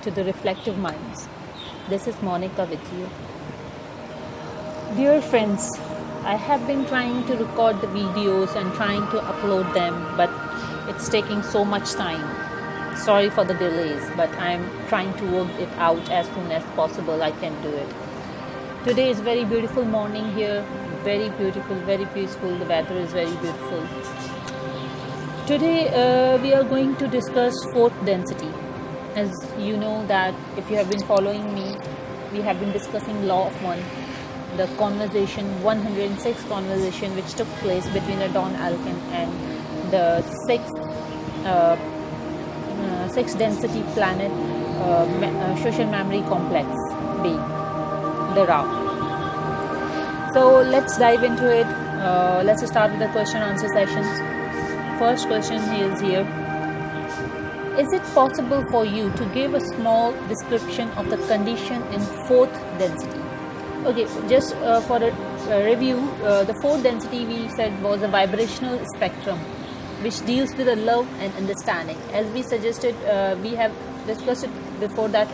to the Reflective Minds. This is Monica with you. Dear friends, I have been trying to record the videos and trying to upload them, but it's taking so much time. Sorry for the delays, but I'm trying to work it out as soon as possible. I can do it. Today is very beautiful morning here. Very beautiful, very peaceful. The weather is very beautiful. Today we are going to discuss fourth density. As you know that if you have been following me, we have been discussing Law of One, the conversation 106 conversation which took place between the Don Alkin and the sixth density planet social memory complex B, the Ra. So let's dive into it. Let's start with the question answer sessions. First question is here. Is it possible for you to give a small description of the condition in fourth density? Okay, just for a review, the fourth density we said was a vibrational spectrum which deals with the love and understanding. As we suggested, we have discussed it before that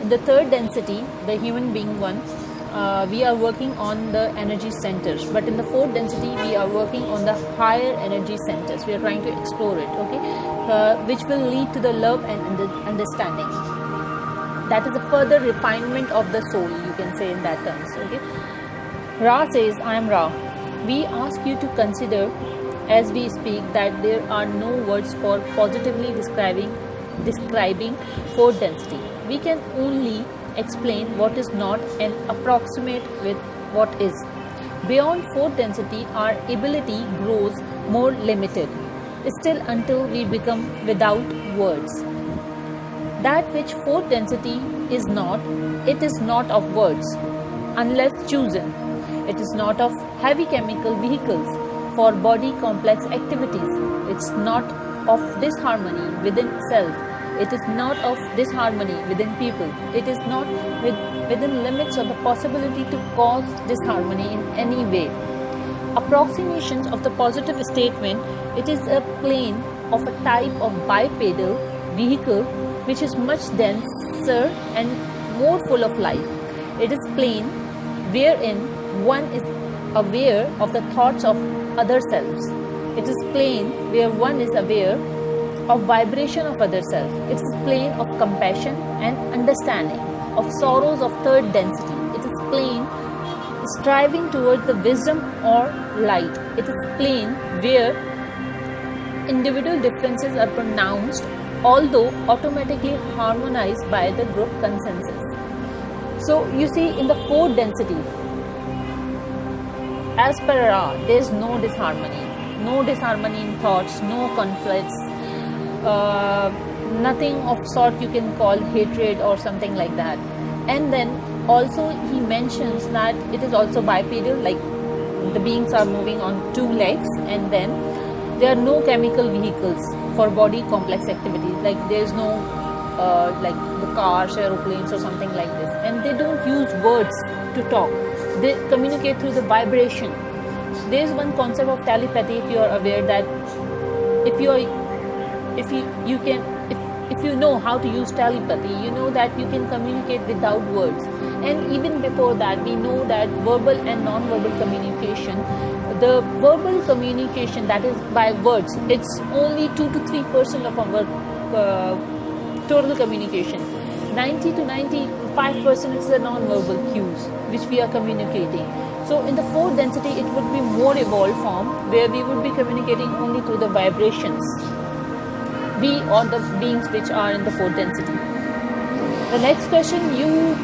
in the third density, the human being one, we are working on the energy centers, but in the fourth density we are working on the higher energy centers. We are trying to explore it, okay, which will lead to the love and understanding. That is a further refinement of the soul, you can say in that terms, okay. Ra says, I am Ra. We ask you to consider as we speak that there are no words for positively describing fourth density. We can only explain what is not and approximate with what is. Beyond fourth density, our ability grows more limited, still until we become without words. That which fourth density is not, it is not of words, unless chosen. It is not of heavy chemical vehicles for body complex activities. It's not of disharmony within self. It is not of disharmony within people. It is not within limits of the possibility to cause disharmony in any way. Approximations of the positive statement, it is a plane of a type of bipedal vehicle which is much denser and more full of life. It is plane wherein one is aware of the thoughts of other selves. It is plane where one is aware of vibration of other self. It is plane of compassion and understanding of sorrows of third density. It is plane striving towards the wisdom or light. It is plane where individual differences are pronounced, although automatically harmonized by the group consensus. So you see, in the fourth density, as per Ra, there is no disharmony. No disharmony in thoughts, no conflicts, nothing of sort you can call hatred or something like that. And then also he mentions that it is also bipedal, like the beings are moving on two legs, and then there are no chemical vehicles for body complex activities, like there is no like the cars, aeroplanes or something like this, and they don't use words to talk. They communicate through the vibration. There is one concept of telepathy, if you are aware, that if you know how to use telepathy, you know that you can communicate without words. And even before that, we know that verbal and non-verbal communication, the verbal communication, that is by words, it's only 2 to 3% of our total communication. 90 to 95% is the non-verbal cues which we are communicating. So in the fourth density, it would be more evolved form where we would be communicating only through the vibrations. We or the beings which are in the fourth density. The next question, you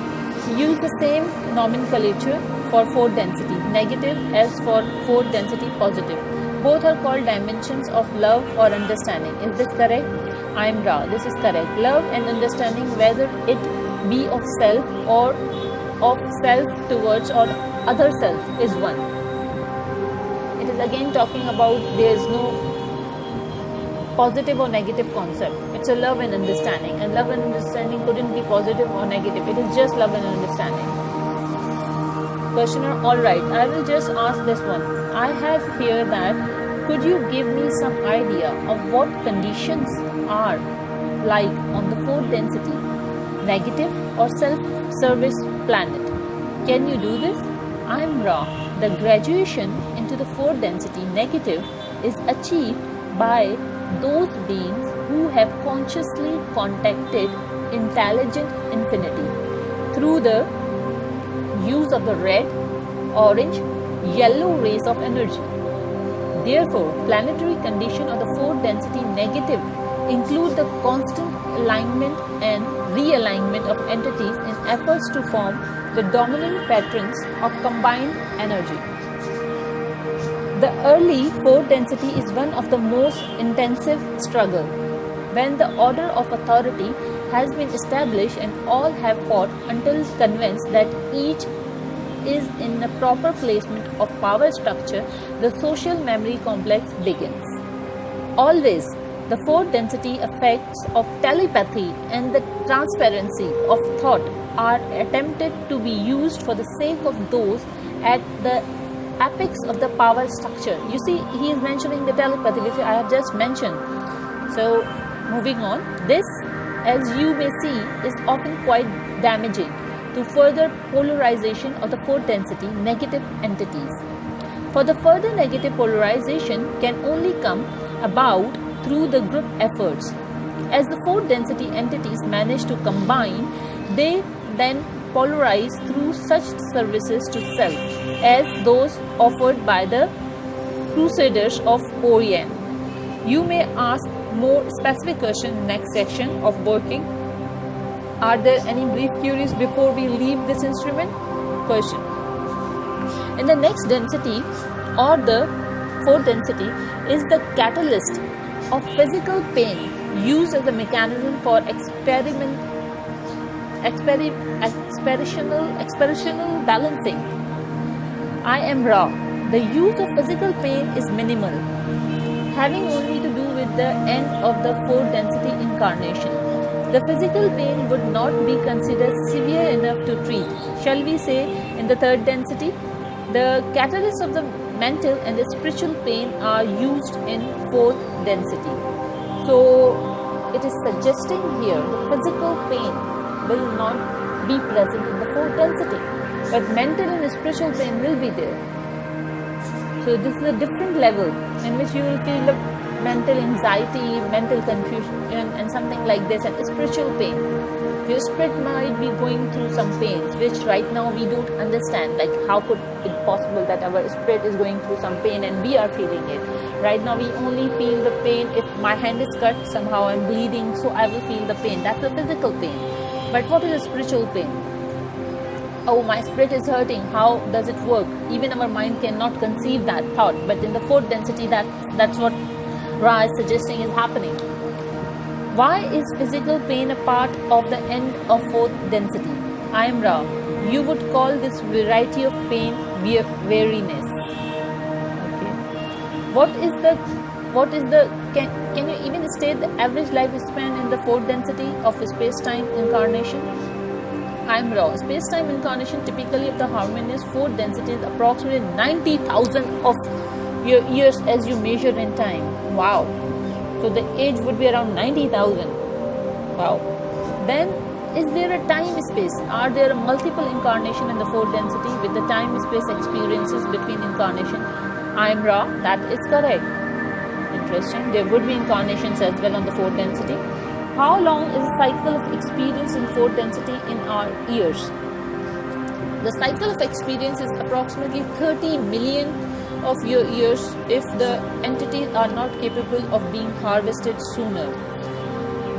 use the same nomenclature for fourth density, negative as for fourth density, positive. Both are called dimensions of love or understanding. Is this correct? I am Ra. This is correct. Love and understanding, whether it be of self or of self towards or other self, is one. It is again talking about there is no positive or negative concept. It's a love and understanding, and love and understanding couldn't be positive or negative. It is just love and understanding. Questioner, alright, I will just ask this one. I have here that, could you give me some idea of what conditions are like on the fourth density? negative or self-service planet. Can you do this? I am Ra. The graduation into the fourth density negative is achieved by those beings who have consciously contacted intelligent infinity through the use of the red, orange, yellow rays of energy. Therefore, planetary condition of the fourth density negative include the constant alignment and realignment of entities in efforts to form the dominant patterns of combined energy. The early fourth density is one of the most intensive struggle. When the order of authority has been established and all have fought until convinced that each is in a proper placement of power structure, the social memory complex begins. Always, the fourth density effects of telepathy and the transparency of thought are attempted to be used for the sake of those at the apex of the power structure. You see, he is mentioning the telepathy, which I have just mentioned. So, moving on, this, as you may see, is often quite damaging to further polarization of the fourth density negative entities. For the further negative polarization can only come about through the group efforts. As the fourth density entities manage to combine, they then polarize through such services to self as those offered by the Crusaders of Orient. You may ask more specific question in next section of working. Are there any brief queries before we leave this instrument? Question. In the next density or the fourth density is the catalyst of physical pain used as a mechanism for experiential balancing. I am Ra. The use of physical pain is minimal, having only to do with the end of the fourth density incarnation. The physical pain would not be considered severe enough to treat. Shall we say in the third density? The catalysts of the mental and the spiritual pain are used in fourth density. So it is suggesting here the physical pain will not be present in the fourth density, but mental and spiritual pain will be there. So this is a different level in which you will feel the mental anxiety, mental confusion and something like this, and spiritual pain. Your spirit might be going through some pains which right now we don't understand, like how could it possible that our spirit is going through some pain and we are feeling it. Right now we only feel the pain if my hand is cut, somehow I'm bleeding, so I will feel the pain. That's the physical pain. But what is a spiritual pain? Oh, my spirit is hurting. How does it work? Even our mind cannot conceive that thought. But in the fourth density, that's what Ra is suggesting is happening. Why is physical pain a part of the end of fourth density? I am Ra. You would call this variety of pain weariness. Okay. Can you even state the average lifespan in the fourth density of space-time incarnation? I am Ra. Space-time incarnation typically of the harmonious fourth density is approximately 90,000 of your years as you measure in time. Wow. So the age would be around 90,000. Wow. Then, is there a time-space? Are there multiple incarnations in the fourth density with the time-space experiences between incarnation? I am Ra. That is correct. Interesting. There would be incarnations as well on the fourth density. How long is the cycle of experience in fourth density in our years? The cycle of experience is approximately 30 million of your years if the entities are not capable of being harvested sooner.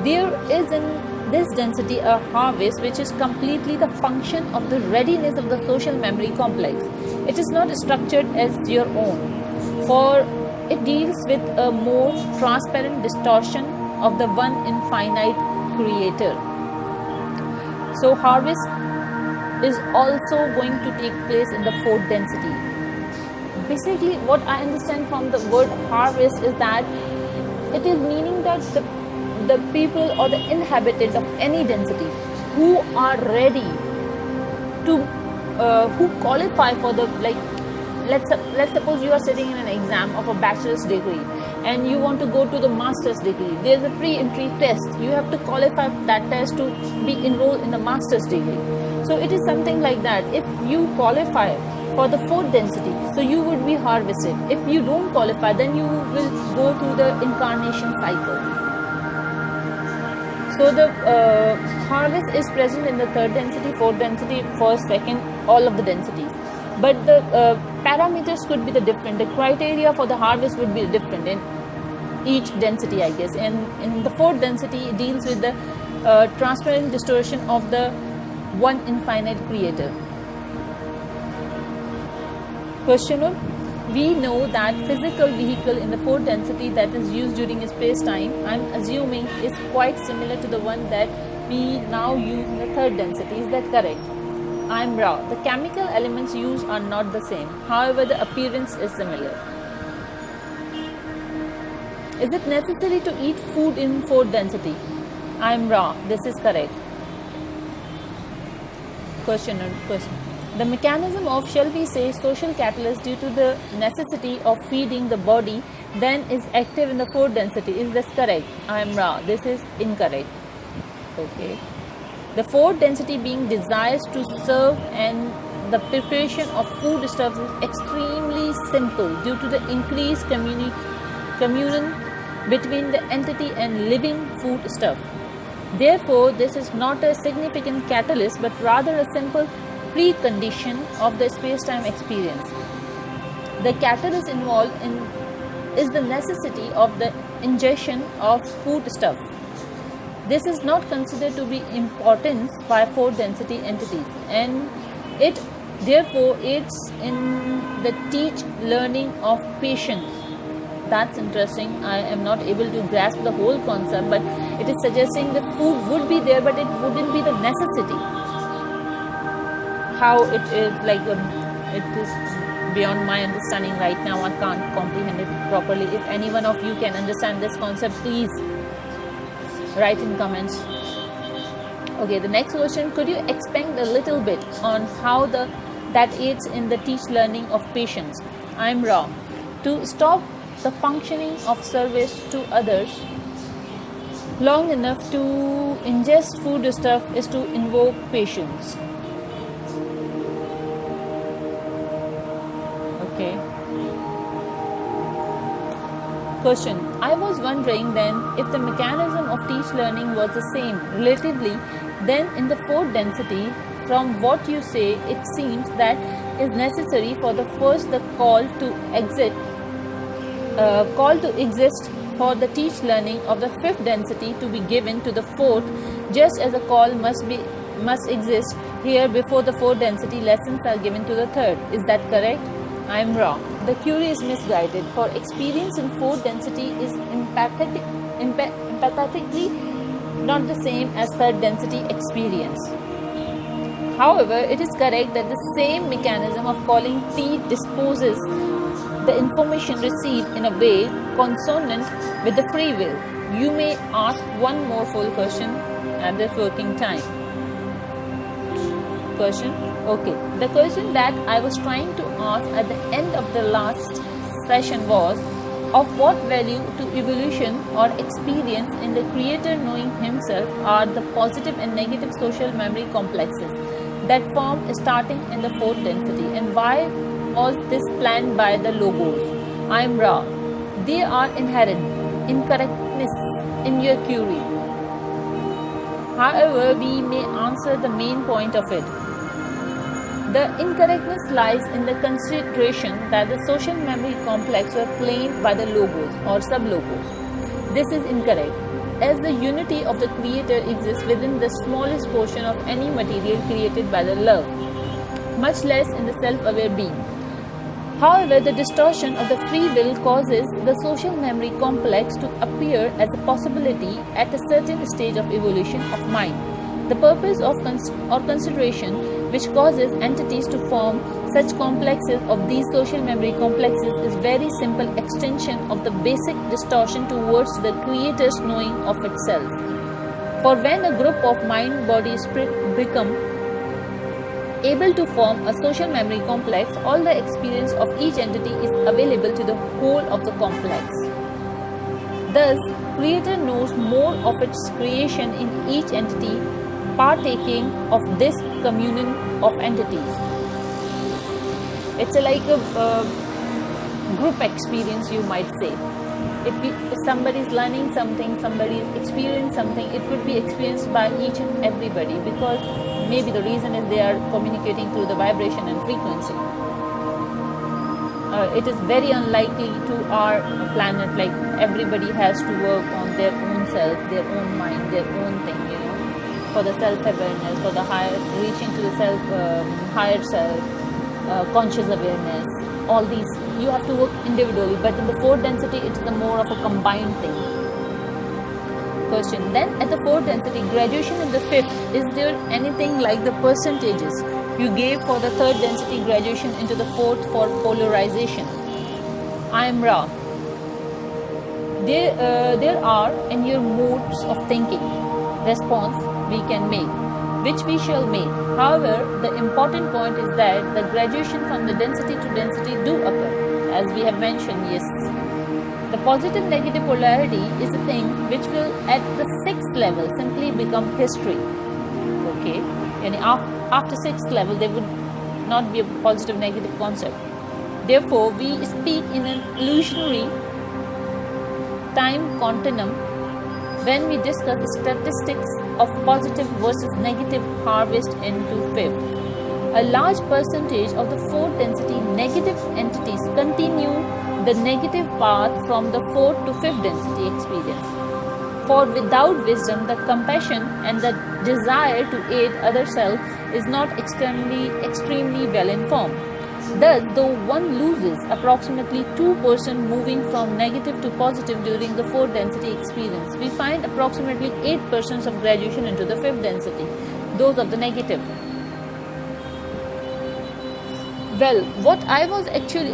There is in this density a harvest which is completely the function of the readiness of the social memory complex. It is not structured as your own, for it deals with a more transparent distortion of the one infinite creator. So harvest is also going to take place in the fourth density. Basically, what I understand from the word harvest is that it is meaning that the people or the inhabitants of any density who are ready to, who qualify for the, like, let's suppose you are sitting in an exam of a bachelor's degree and you want to go to the master's degree, there's a pre-entry test. You have to qualify that test to be enrolled in the master's degree. So it is something like that. If you qualify for the fourth density, so you would be harvested. If you don't qualify, then you will go through the incarnation cycle. So the harvest is present in the third density, fourth density, first, second, all of the densities. But the parameters could be the different. The criteria for the harvest would be different in each density, I guess. And in the fourth density, it deals with the transparent distortion of the one infinite creator. Question: we know that physical vehicle in the fourth density that is used during space-time, I'm assuming, is quite similar to the one that we now use in the third density. Is that correct? I'm wrong. The chemical elements used are not the same. However, the appearance is similar. Is it necessary to eat food in fourth density? I'm wrong. This is correct. Question. The mechanism of, shall we say, social catalyst due to the necessity of feeding the body then is active in the fourth density. Is this correct? I am wrong. This is incorrect. Okay. The fourth density being desires to serve and the preparation of food stuff is extremely simple due to the increased communion between the entity and living food stuff. Therefore, this is not a significant catalyst but rather a simple precondition of the space-time experience. The catalyst involved is the necessity of the ingestion of food stuff. This is not considered to be important by fourth density entities, and it therefore aids in the teach learning of patience. That's interesting. I am not able to grasp the whole concept, but it is suggesting that food would be there, but it wouldn't be the necessity. How it is like it is beyond my understanding right now. I can't comprehend it properly. If any one of you can understand this concept, please write in comments. Okay, the next question: could you expand a little bit on how that aids in the teach learning of patience? I'm wrong. To stop the functioning of service to others long enough to ingest food stuff is to invoke patience. Okay. Question: I was wondering then if the mechanism of teach learning was the same relatively, then in the fourth density, from what you say, it seems that is necessary for the first the call to exist for the teach learning of the fifth density to be given to the fourth, just as a call must exist here before the fourth density lessons are given to the third. Is that correct? I am wrong. The query is misguided, for experience in fourth density is empathetically not the same as third density experience. However, it is correct that the same mechanism of calling T disposes the information received in a way consonant with the free will. You may ask one more full question at this working time. Question. Okay, the question that I was trying to ask at the end of the last session was, of what value to evolution or experience in the creator knowing himself are the positive and negative social memory complexes that form starting in the fourth density, and why was this planned by the logos? I am wrong. They are inherent incorrectness in your query. However, we may answer the main point of it. The incorrectness lies in the consideration that the social memory complex were claimed by the logos or sub-logos. This is incorrect, as the unity of the creator exists within the smallest portion of any material created by the love, much less in the self-aware being. However, the distortion of the free will causes the social memory complex to appear as a possibility at a certain stage of evolution of mind. The purpose of consideration which causes entities to form such complexes of these social memory complexes is very simple extension of the basic distortion towards the creator's knowing of itself. For when a group of mind body spirit become able to form a social memory complex, all the experience of each entity is available to the whole of the complex. Thus, Creator knows more of its creation in each entity partaking of this communion of entities. It's like a group experience, you might say. If somebody is learning something, somebody is experiencing something, it could be experienced by each and everybody, because maybe the reason is they are communicating through the vibration and frequency. It is very unlikely to our planet, like everybody has to work on their own self, their own mind, their own thing, for the self-awareness, for the higher, reaching to the higher self, conscious awareness. All these you have to work individually, but in the fourth density it is more of a combined thing. Question: then at the fourth density, graduation in the fifth, is there anything like the percentages you gave for the third density graduation into the fourth for polarization? I am Ra. There are in your modes of thinking response we can make, which we shall make. However, the important point is that the graduation from the density to density do occur, as we have mentioned. Yes, the positive negative polarity is a thing which will at the sixth level simply become history. Okay, and after sixth level there would not be a positive negative concept. Therefore, we speak in an illusionary time continuum when we discuss the statistics of positive versus negative harvest into fifth. A large percentage of the fourth density negative entities continue the negative path from the fourth to fifth density experience. For without wisdom, the compassion and the desire to aid other self is not extremely well informed. Thus, though one loses approximately 2% moving from negative to positive during the fourth density experience, we find approximately 8% of graduation into the fifth density, those of the negative. Well, what I was actually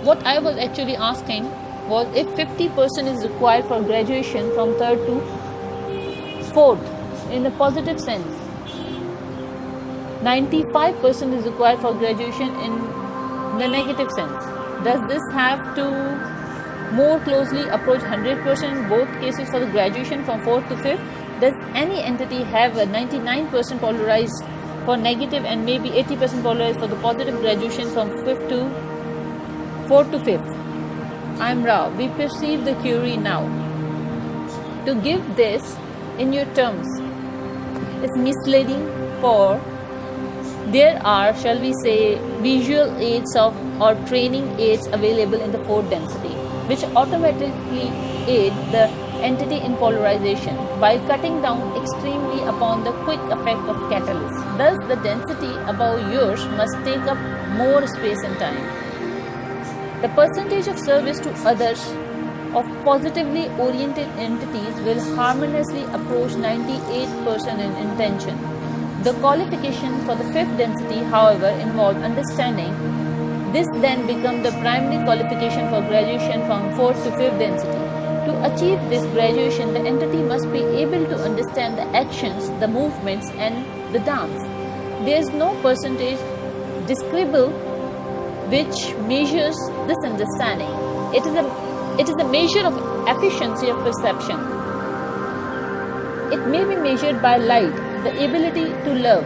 what I was actually asking was if 50% is required for graduation from third to fourth in the positive sense. 95% is required for graduation in the negative sense. Does this have to more closely approach 100% in both cases for the graduation from fourth to fifth? Does any entity have a 99% polarized for negative and maybe 80% polarized for the positive graduation from fifth to fourth to fifth? I am Ra. We perceive the query now. To give this in your terms is misleading, for there are, shall we say, visual aids or training aids available in the fourth density, which automatically aid the entity in polarization while cutting down extremely upon the quick effect of catalyst. Thus, the density above yours must take up more space and time. The percentage of service to others of positively oriented entities will harmoniously approach 98% in intention. The qualification for the fifth density, however, involves understanding. This then becomes the primary qualification for graduation from fourth to fifth density. To achieve this graduation, the entity must be able to understand the actions, the movements, and the dance. There is no percentage describable which measures this understanding. It is a measure of efficiency of perception. It may be measured by light, the ability to love,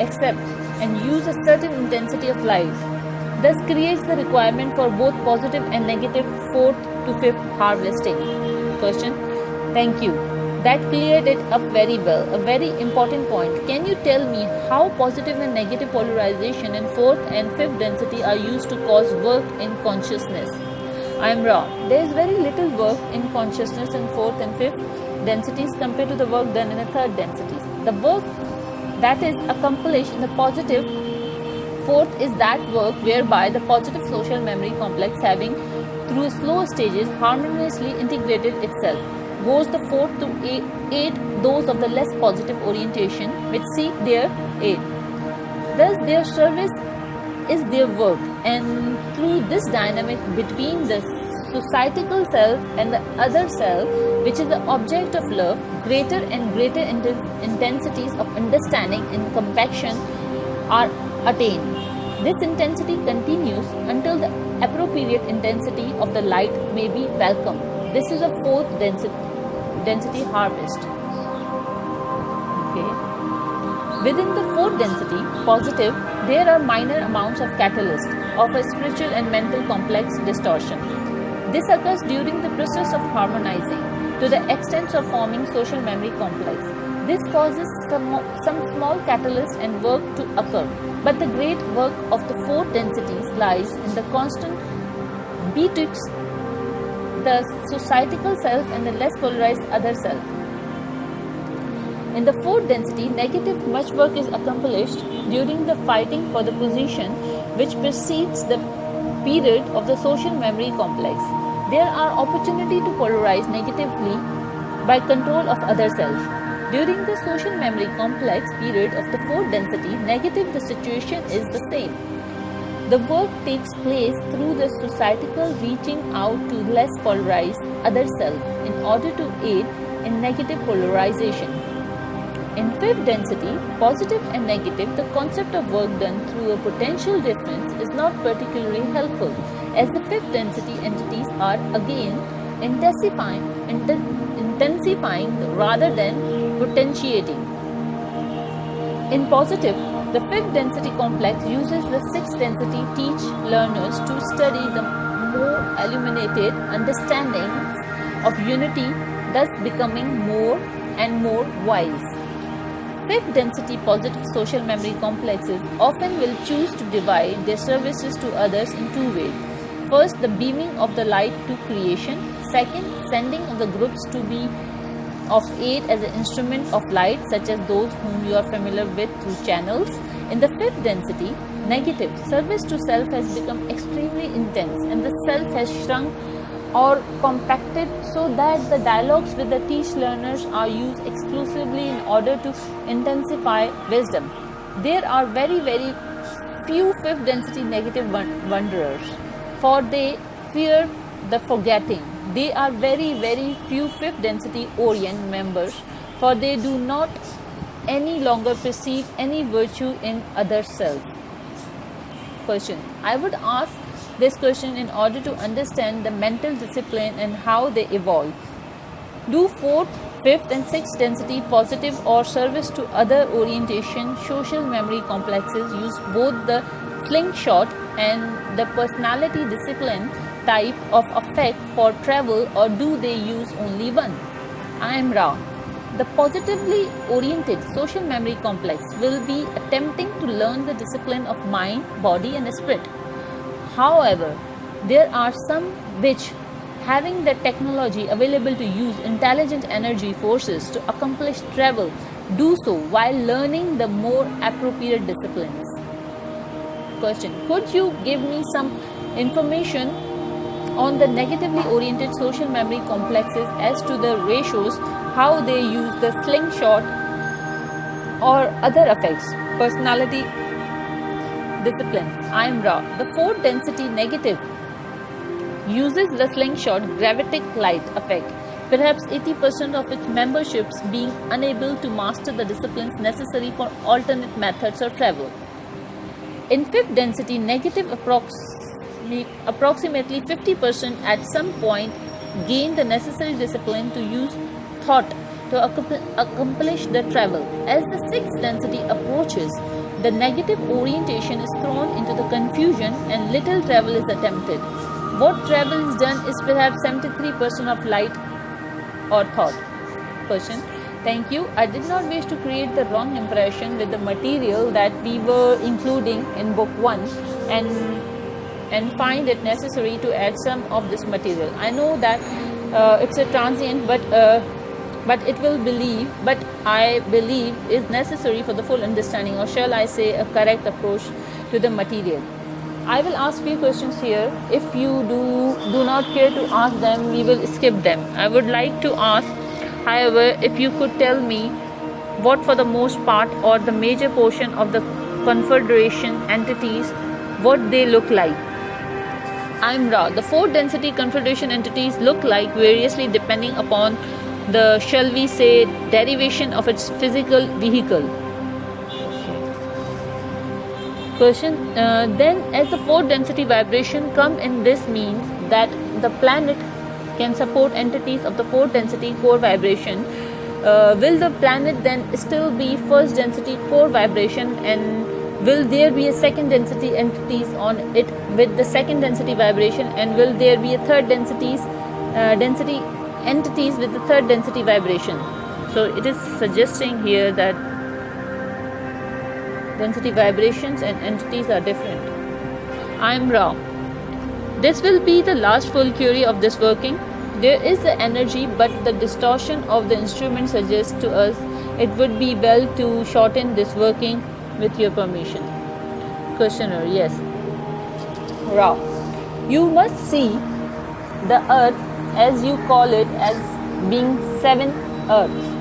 accept, and use a certain intensity of life. Thus creates the requirement for both positive and negative fourth to fifth harvesting. Question: thank you. That cleared it up very well. A very important point. Can you tell me how positive and negative polarization in fourth and fifth density are used to cause work in consciousness? I am Ra. There is very little work in consciousness in fourth and fifth densities compared to the work done in the third densities. The work that is accomplished in the positive fourth is that work whereby the positive social memory complex, having through slow stages harmoniously integrated itself, goes the fourth to aid those of the less positive orientation which seek their aid. Thus their service is their work, and through this dynamic between the societal self and the other self, which is the object of love, greater and greater intensities of understanding and compassion are attained. This intensity continues until the appropriate intensity of the light may be welcomed. This is a fourth density harvest. Okay. Within the fourth density, positive, there are minor amounts of catalyst of a spiritual and mental complex distortion. This occurs during the process of harmonizing to the extent of forming social memory complex. This causes some small catalyst and work to occur, but the great work of the four densities lies in the constant betwixt the societal self and the less polarized other self. In the fourth density, negative, much work is accomplished during the fighting for the position which precedes the period of the social memory complex. There are opportunity to polarize negatively by control of other self. During the social memory complex period of the fourth density, negative, the situation is the same. The work takes place through the societal reaching out to less polarized other self in order to aid in negative polarization. In fifth density, positive and negative, the concept of work done through a potential difference is not particularly helpful, as the fifth density entities are again intensifying rather than potentiating. In positive, the fifth density complex uses the sixth density teach learners to study the more illuminated understanding of unity, thus becoming more and more wise. Fifth density positive social memory complexes often will choose to divide their services to others in two ways. First, the beaming of the light to creation. Second, sending of the groups to be of aid as an instrument of light, such as those whom you are familiar with through channels. In the fifth density, negative, service to self has become extremely intense and the self has shrunk or compacted so that the dialogues with the teach learners are used exclusively in order to intensify wisdom. There are very few fifth density negative wanderers, for they fear the forgetting. They are very few fifth density Orient members, for they do not any longer perceive any virtue in other self. Question. I would ask this question in order to understand the mental discipline and how they evolve. Do fourth, fifth and sixth density positive or service to other orientation social memory complexes use both the slingshot and the personality discipline type of affect for travel, or do they use only one? I am Ra. The positively oriented social memory complex will be attempting to learn the discipline of mind, body and spirit. However, there are some which, having the technology available to use intelligent energy forces to accomplish travel, do so while learning the more appropriate disciplines. Question. Could you give me some information on the negatively oriented social memory complexes as to the ratios, how they use the slingshot or other effects, personality discipline? I am Ra. The fourth density negative uses the slingshot gravitic light effect, perhaps 80% of its memberships being unable to master the disciplines necessary for alternate methods of travel. In fifth density negative, approximately 50% at some point gain the necessary discipline to use thought to accomplish the travel. As the sixth density approaches, the negative orientation is thrown into the confusion and little travel is attempted. What travel is done is perhaps 73% of light or thought. Person. Thank you. I did not wish to create the wrong impression with the material that we were including in book 1 and find it necessary to add some of this material. I know that it's a transient, but I believe is necessary for the full understanding, or shall I say a correct approach to the material. I will ask few questions here. If you do not care to ask them, we will skip them. I would like to ask, however, if you could tell me what for the most part or the major portion of the confederation entities, what they look like. I am Ra. The fourth density confederation entities look like variously depending upon the, shall we say, derivation of its physical vehicle. Question. Then as the fourth density vibration come in, this means that the planet can support entities of the fourth density core vibration, will the planet then still be first density core vibration, and will there be a second density entities on it with the second density vibration, and will there be a third density entities with the third density vibration? So it is suggesting here that density vibrations and entities are different. I am wrong. This will be the last full query of this working. There is the energy, but the distortion of the instrument suggests to us it would be well to shorten this working with your permission. Questioner, yes. Ra. You must see the earth, as you call it, as being 7 earths.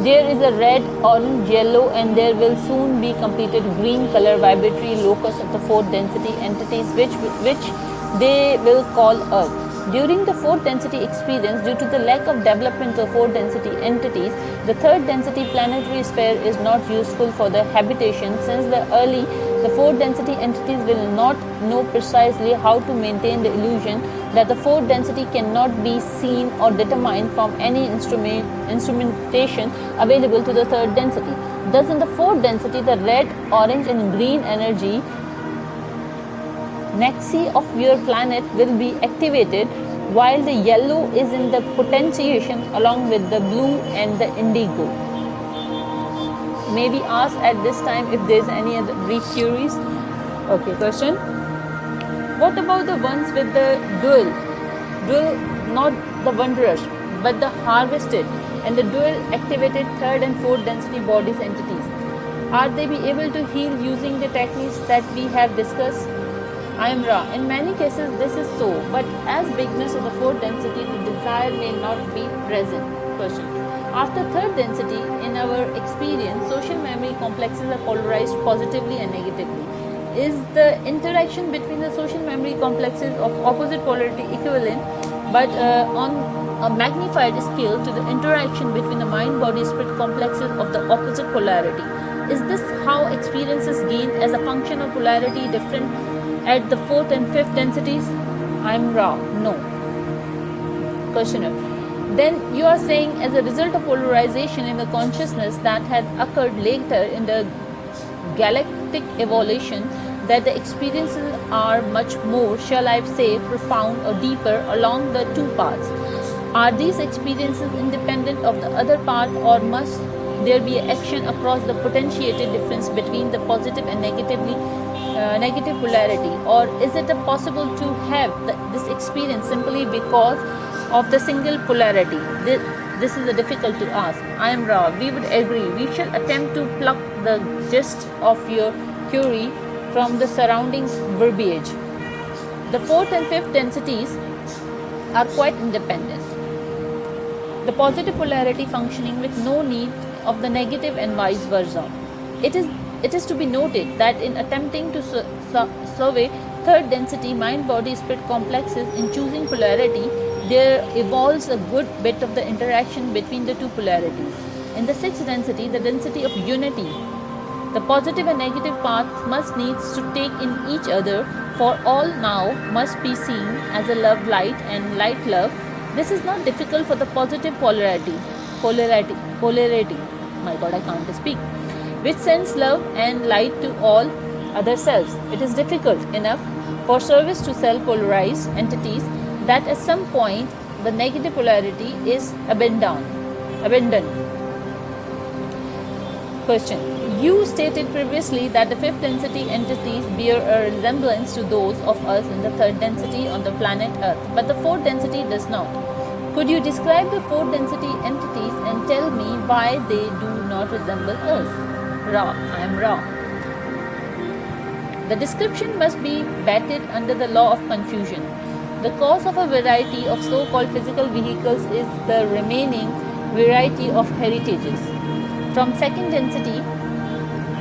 There is a red, orange, yellow, and there will soon be completed green color vibratory locus of the fourth density entities, which they will call Earth. During the fourth density experience, due to the lack of development of fourth density entities, the third density planetary sphere is not useful for the habitation, since the fourth density entities will not know precisely how to maintain the illusion that the fourth density cannot be seen or determined from any instrumentation available to the third density. Thus, in the fourth density, the red, orange, and green energy nexi of your planet will be activated, while the yellow is in the potentiation along with the blue and the indigo. May we ask at this time if there is any other brief queries? Okay, question. What about the ones with the dual, not the wanderers, but the harvested and the dual activated third and fourth density bodies entities? Are they be able to heal using the techniques that we have discussed? I am wrong. In many cases this is so, but as bigness of the fourth density, the desire may not be present. Question. After third density, in our experience, social memory complexes are polarized positively and negatively. Is the interaction between the social memory complexes of opposite polarity equivalent, but on a magnified scale to the interaction between the mind-body-spirit complexes of the opposite polarity? Is this how experience is gained as a function of polarity different at the fourth and fifth densities? I am wrong. No. Questioner. Then you are saying as a result of polarization in the consciousness that has occurred later in the galactic evolution, that the experiences are much more, shall I say, profound or deeper along the two paths. Are these experiences independent of the other path, or must there be action across the potentiated difference between the positive and negative polarity, or is it possible to have this experience simply because of the single polarity? This is difficult to ask. I am wrong. We would agree. We shall attempt to pluck the gist of your query from the surrounding verbiage. The fourth and fifth densities are quite independent. The positive polarity functioning with no need of the negative and vice versa. It is to be noted that in attempting to survey third density mind-body-spirit complexes in choosing polarity, there evolves a good bit of the interaction between the two polarities. In the sixth density, the density of unity, the positive and negative path must needs to take in each other, for all now must be seen as a love light and light love. This is not difficult for the positive polarity. My God, I can't speak. Which sends love and light to all other selves. It is difficult enough for service to self-polarized entities that at some point the negative polarity is abandoned. Question. You stated previously that the fifth density entities bear a resemblance to those of us in the third density on the planet Earth, but the fourth density does not. Could you describe the fourth density entities and tell me why they do not resemble us? Wrong. I am wrong. The description must be batted under the law of confusion. The cause of a variety of so-called physical vehicles is the remaining variety of heritages. From second density,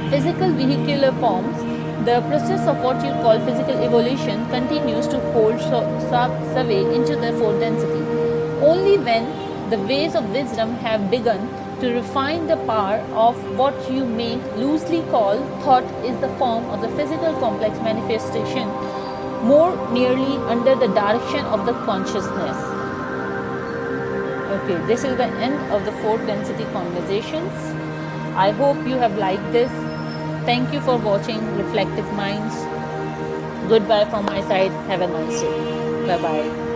physical vehicular forms, the process of what you call physical evolution continues to hold sway into the fourth density. Only when the ways of wisdom have begun to refine the power of what you may loosely call thought is the form of the physical complex manifestation more nearly under the direction of the consciousness. Okay, this is the end of the fourth density conversations. I hope you have liked this. Thank you for watching Reflective Minds. Goodbye from my side. Have a nice day. Bye bye.